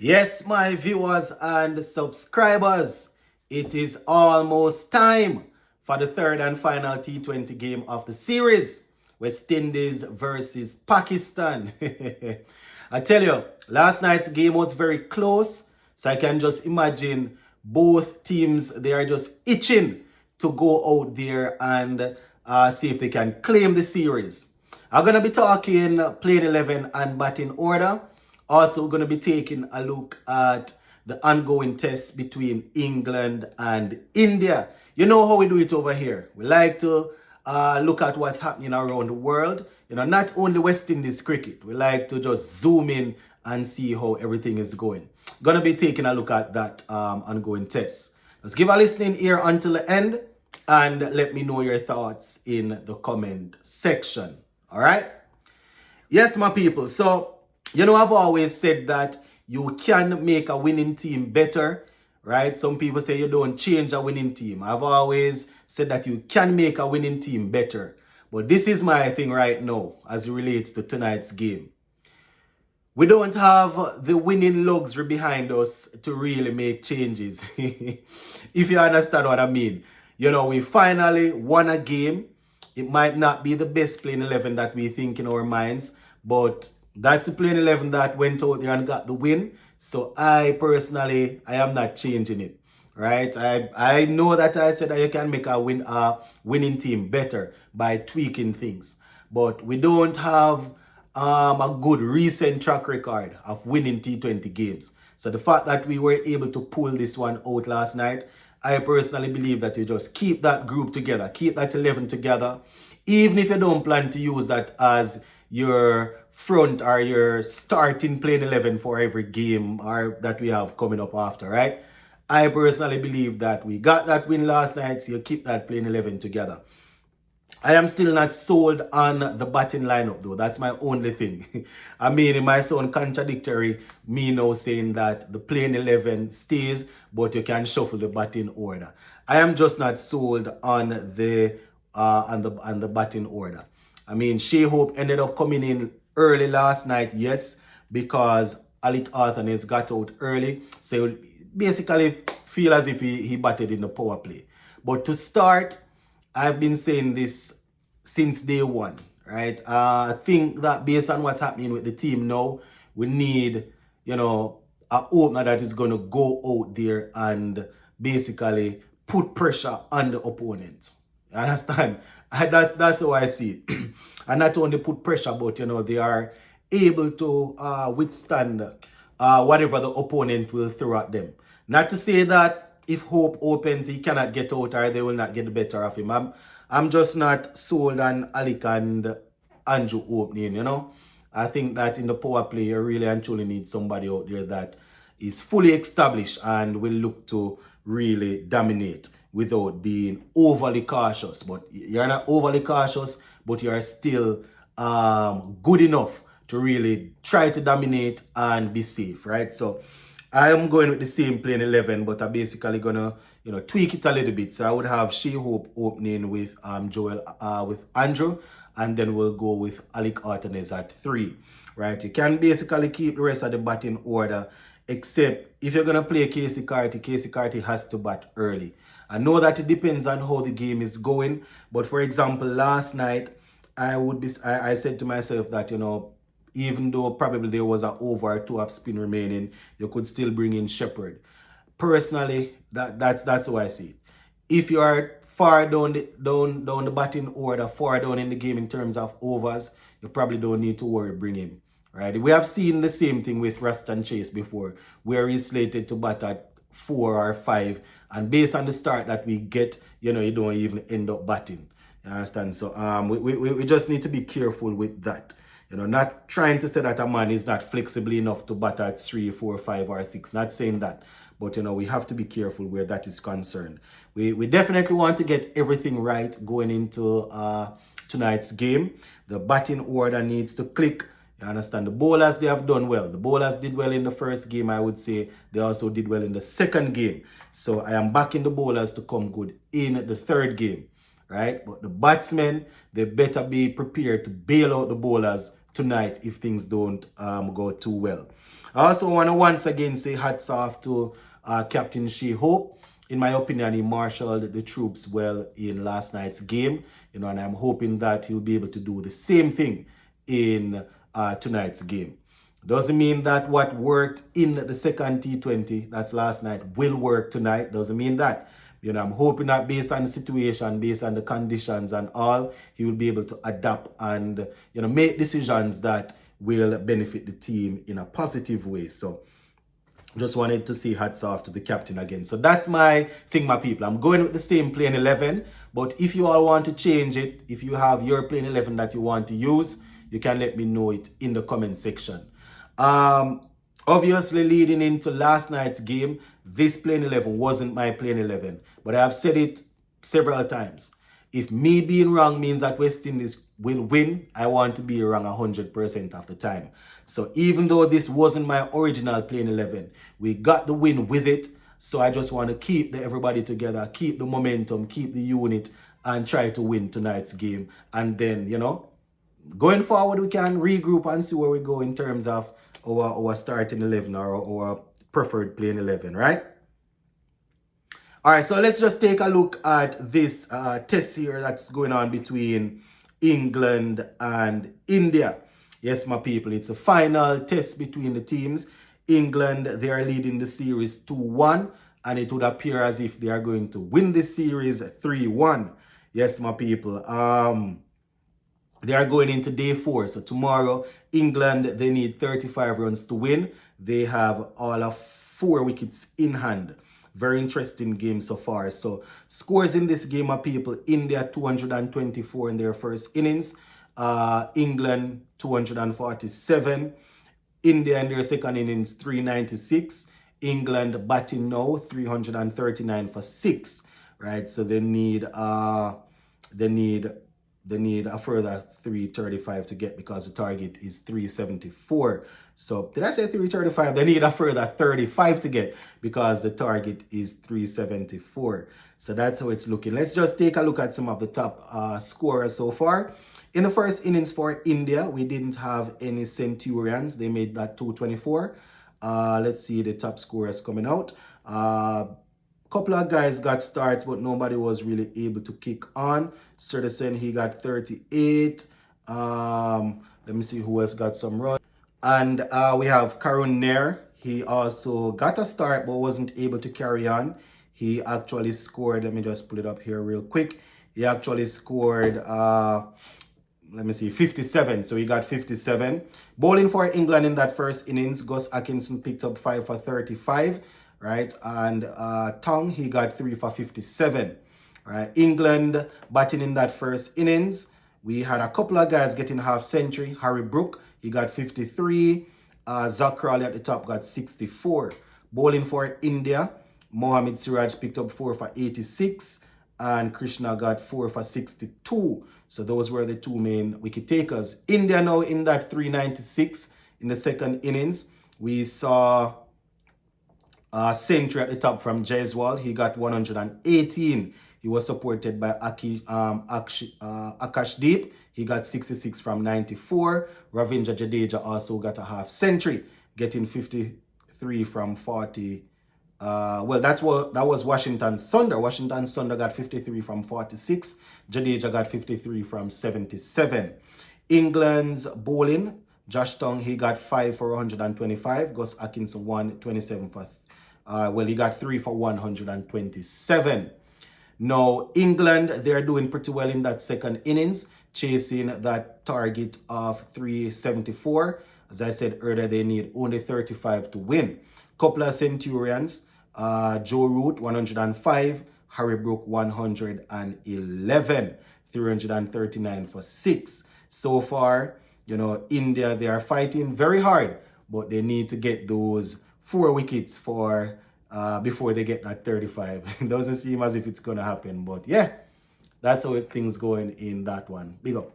Yes, my viewers and subscribers, it is almost time for the third and final T20 game of the series, West Indies versus Pakistan. I tell you, last night's game was very close, so I can just imagine both teams, they are just itching to go out there and see if they can claim the series. I'm going to be talking playing 11 and batting order. Also, we're going to be taking a look at the ongoing test between England and India. You know how we do it over here. We like to look at what's happening around the world. You know, not only West Indies cricket. We like to just zoom in and see how everything is going. Gonna be taking a look at that ongoing test. Let's give a listening ear until the end and let me know your thoughts in the comment section. All right? Yes, my people. So, I've always said that you can make a winning team better, right? Some people say you don't change a winning team. I've always said that you can make a winning team better. But this is my thing right now as it relates to tonight's game. We don't have the winning luxury behind us to really make changes. If you understand what I mean. We finally won a game. It might not be the best playing 11 that we think in our minds, but that's the playing 11 that went out there and got the win. So I personally, I am not changing it. Right? I know that I said that you can make a winning team better by tweaking things. But we don't have a good recent track record of winning T20 games. So the fact that we were able to pull this one out last night, I personally believe that you just keep that group together, keep that 11 together, even if you don't plan to use that as your front or your starting playing 11 for every game or that we have coming up after, right? I personally believe that we got that win last night, so you keep that playing 11 together. I am still not sold on the batting lineup though. That's my only thing. I mean, it might sound contradictory, me now saying that the playing 11 stays, but you can shuffle the batting order. I am just not sold on the batting order. I mean, Shea Hope ended up coming in early last night, yes, because Alec Arthanes got out early. So it basically feel as if he batted in the power play. But to start, I've been saying this since day one, right? I think that based on what's happening with the team now, we need, a opener that is going to go out there and basically put pressure on the opponent. You understand? That's how I see it. And not only put pressure, but, they are able to withstand whatever the opponent will throw at them. Not to say that if Hope opens, he cannot get out or they will not get the better of him. I'm just not sold on Alec and Andrew opening. I think that in the power play, you really and truly need somebody out there that is fully established and will look to really dominate without being overly cautious. But you're not overly cautious, but you're still good enough to really try to dominate and be safe, right? So I am going with the same playing 11, but I'm basically gonna, tweak it a little bit. So I would have Shea Hope opening with with Andrew, and then we'll go with Alec Arthanes at 3, right? You can basically keep the rest of the batting order, except if you're gonna play Casey Carty has to bat early. I know that it depends on how the game is going, but for example, last night I said to myself that even though probably there was an over or 2 of spin remaining, you could still bring in Shepherd. Personally, that's how I see it. If you are far down the batting order, far down in the game in terms of overs, you probably don't need to worry, bring him. Right? We have seen the same thing with Ruston Chase before, where he's slated to bat at 4 or 5, and based on the start that we get, you don't even end up batting. You understand? So we just need to be careful with that. Not trying to say that a man is not flexible enough to bat at 3, 4, 5, or 6. Not saying that. But, we have to be careful where that is concerned. We definitely want to get everything right going into tonight's game. The batting order needs to click. You understand? The bowlers, they have done well. The bowlers did well in the first game, I would say. They also did well in the second game. So I am backing the bowlers to come good in the third game. Right? But the batsmen, they better be prepared to bail out the bowlers tonight if things don't go too well. I also want to once again say hats off to Captain She-Hope. In my opinion, he marshaled the troops well in last night's game, and I'm hoping that he'll be able to do the same thing in tonight's game. Doesn't mean that what worked in the second T20, that's last night, will work tonight. Doesn't mean that. I'm hoping that based on the situation, based on the conditions and all, he will be able to adapt and, make decisions that will benefit the team in a positive way. So just wanted to say hats off to the captain again. So that's my thing, my people. I'm going with the same playing 11, but if you all want to change it, if you have your playing 11 that you want to use, you can let me know it in the comment section. Obviously, leading into last night's game, this playing 11 wasn't my playing 11, but I have said it several times. If me being wrong means that West Indies will win, I want to be wrong 100% of the time. So even though this wasn't my original playing 11, we got the win with it. So I just want to keep everybody together, keep the momentum, keep the unit, and try to win tonight's game. And then, going forward, we can regroup and see where we go in terms of our starting 11 or our preferred playing 11, right? All right, so let's just take a look at this test here that's going on between England and India. Yes, my people, it's a final test between the teams. England, they are leading the series 2-1, and it would appear as if they are going to win this series 3-1. Yes, my people. They are going into day 4. So tomorrow, England, they need 35 runs to win. They have all of 4 wickets in hand. Very interesting game so far. So scores in this game, my people: India 224 in their first innings. England 247. India in their second innings 396. England batting now 339 for 6. Right. So they need a further 335 to get, because the target is 374. So did I say 335? They need a further 35 to get, because the target is 374. So that's how it's looking. Let's just take a look at some of the top scorers so far. In the first innings for India, we didn't have any Centurions. They made that 224. Let's see the top scorers coming out. Couple of guys got starts, but nobody was really able to kick on. Surdesen, he got 38. Let me see who else got some runs. And we have Karun Nair. He also got a start, but wasn't able to carry on. He actually scored, let me just pull it up here real quick. He actually scored, let me see, 57. So he got 57. Bowling for England in that first innings, Gus Atkinson picked up 5 for 35. Right, and Tong, he got 3 for 57. Right, England batting in that first innings, we had a couple of guys getting half century. Harry Brook, he got 53. Zach Crawley at the top got 64. Bowling for India, Mohammad Siraj picked up 4 for 86, and Krishna got 4 for 62. So those were the 2 main wicket takers. India now in that 396 in the second innings. We saw century at the top from Jaiswal. He got 118. He was supported by Akashdeep. He got 66 from 94. Ravindra Jadeja also got a half century, getting 53 from 40. That was Washington Sundar. Washington Sundar got 53 from 46. Jadeja got 53 from 77. England's bowling, Josh Tong, he got 5 for 125. Gus Atkinson 127 for he got 3 for 127. Now, England, they're doing pretty well in that second innings, chasing that target of 374. As I said earlier, they need only 35 to win. Couple of Centurions, Joe Root, 105, Harry Brook, 111, 339 for 6. So far, India, they are fighting very hard, but they need to get those 4 wickets for before they get that 35. It doesn't seem as if it's going to happen, but yeah, that's how things going in that one. Big up.